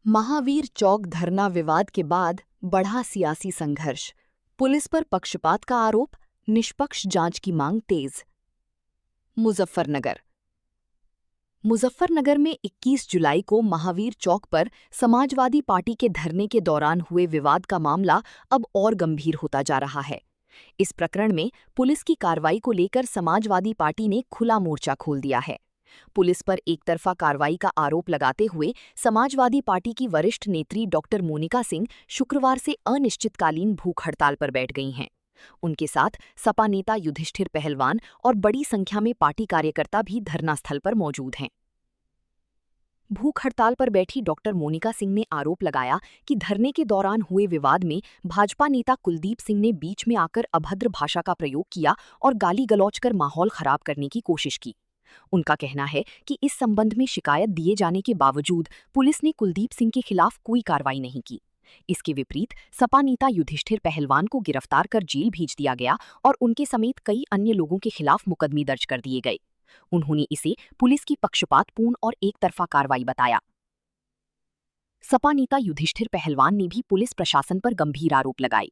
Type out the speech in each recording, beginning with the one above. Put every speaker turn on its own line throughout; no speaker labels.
महावीर चौक धरना विवाद के बाद बढ़ा सियासी संघर्ष। पुलिस पर पक्षपात का आरोप, निष्पक्ष जांच की मांग तेज। मुजफ्फरनगर में 21 जुलाई को महावीर चौक पर समाजवादी पार्टी के धरने के दौरान हुए विवाद का मामला अब और गंभीर होता जा रहा है। इस प्रकरण में पुलिस की कार्रवाई को लेकर समाजवादी पार्टी ने खुला मोर्चा खोल दिया है। पुलिस पर एकतरफा कार्रवाई का आरोप लगाते हुए समाजवादी पार्टी की वरिष्ठ नेत्री डॉक्टर मोनिका सिंह शुक्रवार से अनिश्चितकालीन भूख हड़ताल पर बैठ गई हैं। उनके साथ सपा नेता युधिष्ठिर पहलवान और बड़ी संख्या में पार्टी कार्यकर्ता भी धरना स्थल पर मौजूद हैं। भूख हड़ताल पर बैठी डॉक्टर मोनिका सिंह ने आरोप लगाया कि धरने के दौरान हुए विवाद में भाजपा नेता कुलदीप सिंह ने बीच में आकर अभद्र भाषा का प्रयोग किया और गाली गलौज कर माहौल खराब करने की कोशिश की। उनका कहना है कि इस संबंध में शिकायत दिए जाने के बावजूद पुलिस ने कुलदीप सिंह के खिलाफ कोई कार्रवाई नहीं की। इसके विपरीत सपा नेता युधिष्ठिर पहलवान को गिरफ्तार कर जेल भेज दिया गया और उनके समेत कई अन्य लोगों के खिलाफ मुकदमे दर्ज कर दिए गए। उन्होंने इसे पुलिस की पक्षपातपूर्ण और एकतरफा कार्रवाई बताया। सपा नेता युधिष्ठिर पहलवान ने भी पुलिस प्रशासन पर गंभीर आरोप लगाए।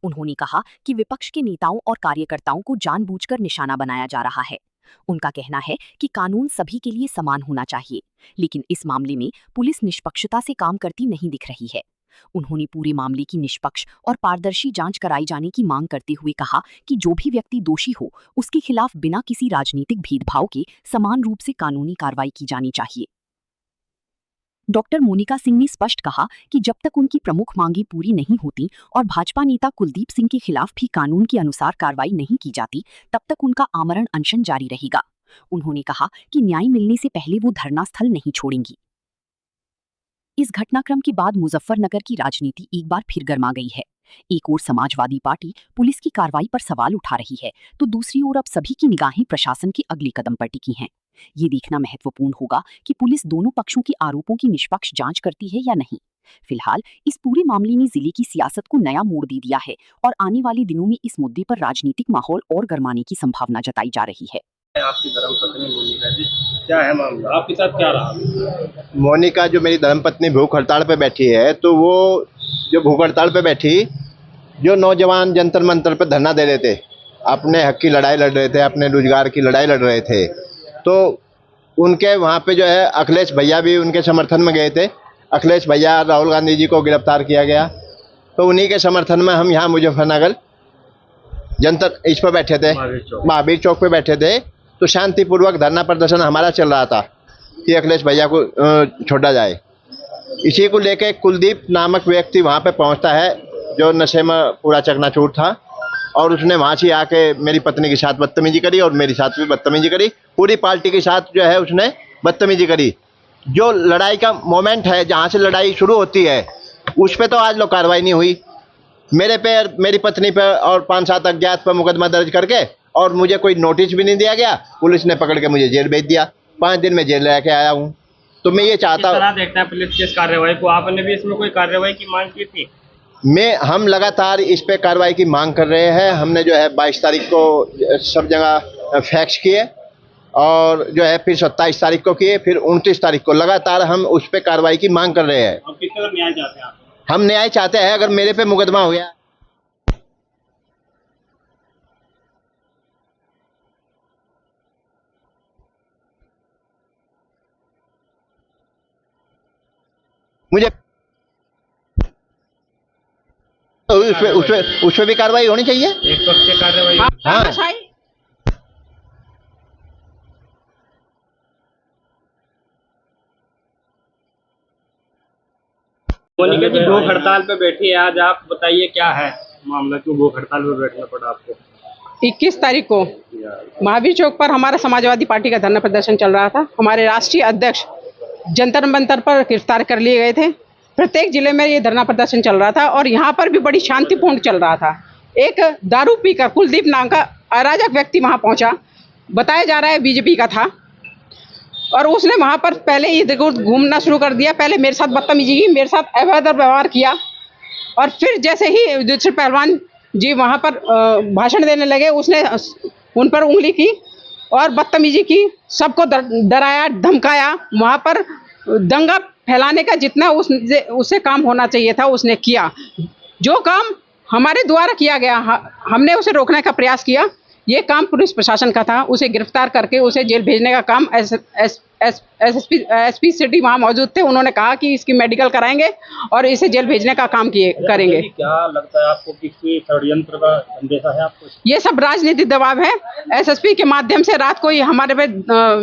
उन्होंने कहा कि विपक्ष के नेताओं और कार्यकर्ताओं को जानबूझकर निशाना बनाया जा रहा है। उनका कहना है कि कानून सभी के लिए समान होना चाहिए, लेकिन इस मामले में पुलिस निष्पक्षता से काम करती नहीं दिख रही है। उन्होंने पूरे मामले की निष्पक्ष और पारदर्शी जांच कराई जाने की मांग करते हुए कहा कि जो भी व्यक्ति दोषी हो उसके खिलाफ बिना किसी राजनीतिक भेदभाव के समान रूप से कानूनी कार्रवाई की जानी चाहिए। डॉक्टर मोनिका सिंह ने स्पष्ट कहा कि जब तक उनकी प्रमुख मांगी पूरी नहीं होती और भाजपा नेता कुलदीप सिंह के खिलाफ भी कानून के अनुसार कार्रवाई नहीं की जाती, तब तक उनका आमरण अनशन जारी रहेगा। उन्होंने कहा कि न्याय मिलने से पहले वो धरना स्थल नहीं छोड़ेंगी। इस घटनाक्रम के बाद मुजफ्फरनगर की राजनीति एक बार फिर गर्मा गई है। एक ओर समाजवादी पार्टी पुलिस की कार्रवाई पर सवाल उठा रही है, तो दूसरी ओर अब सभी की निगाहें प्रशासन के अगले कदम पर टिकी हैं। ये देखना महत्वपूर्ण होगा कि पुलिस दोनों पक्षों के आरोपों की निष्पक्ष जांच करती है या नहीं। फिलहाल इस पूरे मामले ने जिले की सियासत को नया मोड़ दे दिया है और आने वाले दिनों में इस मुद्दे पर राजनीतिक माहौल और गर्माने की संभावना जताई जा रही है।
आपकी धर्मपत्नी मोनिका जी, क्या है मामला, आपके साथ क्या रहा?
मोनिका जो मेरी धर्मपत्नी भूख हड़ताल पे बैठी है, तो वो जो भूख हड़ताल पे बैठी, जो नौजवान जंतर मंतर पे धरना दे रहे थे, अपने हक की लड़ाई लड़ रहे थे, अपने रोजगार की लड़ाई लड़ रहे थे, तो उनके वहाँ पे जो है अखिलेश भैया भी उनके समर्थन में गए थे। अखिलेश भैया, राहुल गांधी जी को गिरफ्तार किया गया, तो उन्हीं के समर्थन में हम यहाँ मुजफ्फरनगर जंतर इस पर बैठे थे, महावीर चौक पे बैठे थे। तो शांतिपूर्वक धरना प्रदर्शन हमारा चल रहा था कि अखिलेश भैया को छोड़ा जाए। इसी को लेके कुलदीप नामक व्यक्ति वहाँ पे पहुँचता है, जो नशे में पूरा चकनाचूर था, और उसने वहाँ से आके मेरी पत्नी के साथ बदतमीजी करी और मेरे साथ भी बदतमीजी करी। पूरी पार्टी के साथ जो है उसने बदतमीजी करी। जो लड़ाई का मोमेंट है, जहाँ से लड़ाई शुरू होती है, उस पर तो आज लोग कार्रवाई नहीं हुई। मेरे पे, मेरी पत्नी पे और 5-7 अज्ञात पर मुकदमा दर्ज करके, और मुझे कोई नोटिस भी नहीं दिया गया। पुलिस ने पकड़ के मुझे जेल भेज दिया। 5 दिन में जेल लेके आया हूँ। तो मैं ये चाहता हूँ,
देखता है पुलिस की इस कार्रवाई को, आपने भी इसमें कोई कार्रवाई की मांग की थी?
हम लगातार इस पे कार्रवाई की मांग कर रहे हैं। हमने जो है 22 तारीख को सब जगह फैक्स किए, और जो है फिर 27 तारीख को किए, फिर 29 तारीख को लगातार हम उस पे कार्रवाई की मांग कर रहे हैं।
और किस तरह न्याय चाहते हैं आप?
हम न्याय चाहते हैं। अगर मेरे पे मुकदमा हो गया, मुझे उस पे भी कार्रवाई होनी चाहिए।
एक पक्ष से कार्रवाई।
हाँ,
मोनिका जी भूख हड़ताल पे बैठी है आज, आप बताइए क्या है मामला, क्यों भूख हड़ताल पे बैठना पड़ा आपको?
21 तारीख को महावीर चौक पर हमारा समाजवादी पार्टी का धरना प्रदर्शन चल रहा था। हमारे राष्ट्रीय अध्यक्ष जंतर मंतर पर गिरफ्तार कर लिए गए थे। प्रत्येक जिले में ये धरना प्रदर्शन चल रहा था और यहाँ पर भी बड़ी शांतिपूर्ण चल रहा था। एक दारू पीकर कुलदीप नाम का अराजक व्यक्ति वहाँ पहुँचा, बताया जा रहा है बीजेपी का था, और उसने वहाँ पर पहले इधर घूमना शुरू कर दिया। पहले मेरे साथ बदतमीजी की, मेरे साथ अभद्र व्यवहार किया, और फिर जैसे ही युधिष्ठिर पहलवान जी वहाँ पर भाषण देने लगे, उसने उन पर उंगली की और बदतमीजी की, सबको डराया धमकाया, वहाँ पर दंगा फैलाने का जितना उससे काम होना चाहिए था उसने किया। जो काम हमारे द्वारा किया गया, हमने उसे रोकने का प्रयास किया, ये काम पुलिस प्रशासन का था। उसे गिरफ्तार करके उसे जेल भेजने का काम एसपी सिटी वहाँ मौजूद थे। उन्होंने कहा कि इसकी मेडिकल कराएंगे और इसे जेल भेजने का काम करेंगे।
क्या लगता है आपको कि कोई षड्यंत्र का अंदेशा है आपको? ये
सब राजनीतिक दबाव है। एसएसपी के माध्यम से रात को ही हमारे पे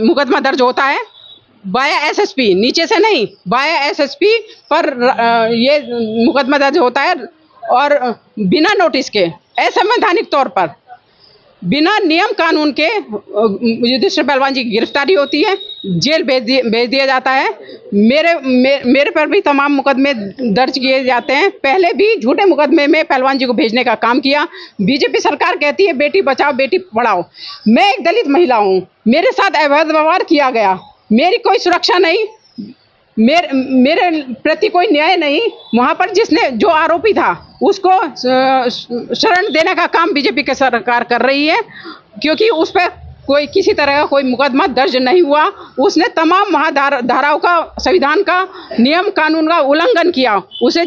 मुकदमा दर्ज होता है, बाया एसएसपी, नीचे से नहीं, बाया एसएसपी पर ये मुकदमा दर्ज होता है और बिना नोटिस के, असंवैधानिक तौर पर, बिना नियम कानून के युधिष्ठिर पहलवान जी की गिरफ्तारी होती है, जेल भेज दिया जाता है। मेरे पर भी तमाम मुकदमे दर्ज किए जाते हैं। पहले भी झूठे मुकदमे में पहलवान जी को भेजने का काम किया। बीजेपी सरकार कहती है बेटी बचाओ बेटी पढ़ाओ। मैं एक दलित महिला हूँ, मेरे साथ अवैध व्यवहार किया गया, मेरी कोई सुरक्षा नहीं, मेरे प्रति कोई न्याय नहीं। वहाँ पर जिसने जो आरोपी था उसको शरण देने का काम बीजेपी की सरकार कर रही है, क्योंकि उस पर कोई किसी तरह का कोई मुकदमा दर्ज नहीं हुआ। उसने तमाम धाराओं का, संविधान का, नियम कानून का उल्लंघन किया। उसे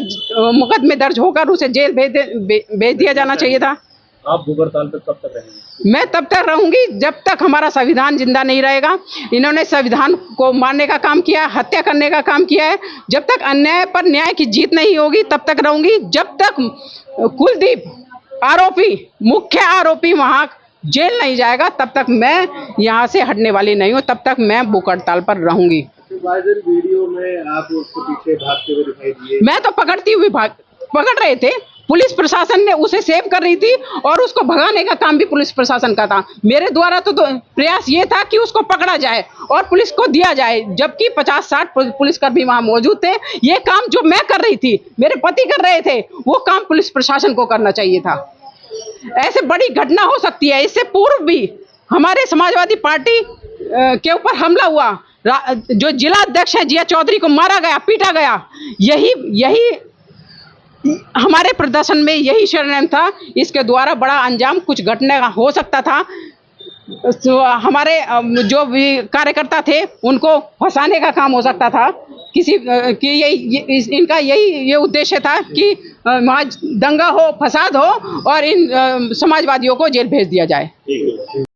मुकदमे दर्ज होकर उसे जेल भेज दिया जाना चाहिए था।
आप भूख हड़ताल पे कब तक रहेंगे?
मैं तब तक रहूंगी जब तक हमारा संविधान जिंदा नहीं रहेगा। इन्होंने संविधान को मारने का काम किया, हत्या करने का काम किया है। जब तक अन्याय पर न्याय की जीत नहीं होगी तब तक रहूंगी। जब तक कुलदीप आरोपी, मुख्य आरोपी वहां जेल नहीं जाएगा तब तक मैं यहाँ से हटने वाली नहीं हूँ। तब तक मैं भूख हड़ताल पर रहूंगी।
वीडियो में आप उसके पीछे भागते हुए दिखाई दिए।
मैं तो पकड़ रहे थे, पुलिस प्रशासन ने उसे सेव कर रही थी और उसको भगाने का काम भी पुलिस प्रशासन का था। मेरे द्वारा तो प्रयास ये था कि उसको पकड़ा जाए और पुलिस को दिया जाए, जबकि 50-60 पुलिसकर्मी वहां मौजूद थे। ये काम जो मैं कर रही थी, मेरे पति कर रहे थे, वो काम पुलिस प्रशासन को करना चाहिए था। ऐसे बड़ी घटना हो सकती है। इससे पूर्व भी हमारे समाजवादी पार्टी के ऊपर हमला हुआ। जो जिला अध्यक्ष है जिया चौधरी को मारा गया, पीटा गया। यही हमारे प्रदर्शन में यही षड्यंत्र था। इसके द्वारा बड़ा अंजाम कुछ घटने का हो सकता था। हमारे जो भी कार्यकर्ता थे उनको फंसाने का काम हो सकता था। इनका यही उद्देश्य था कि वहाँ दंगा हो, फसाद हो और इन समाजवादियों को जेल भेज दिया जाए।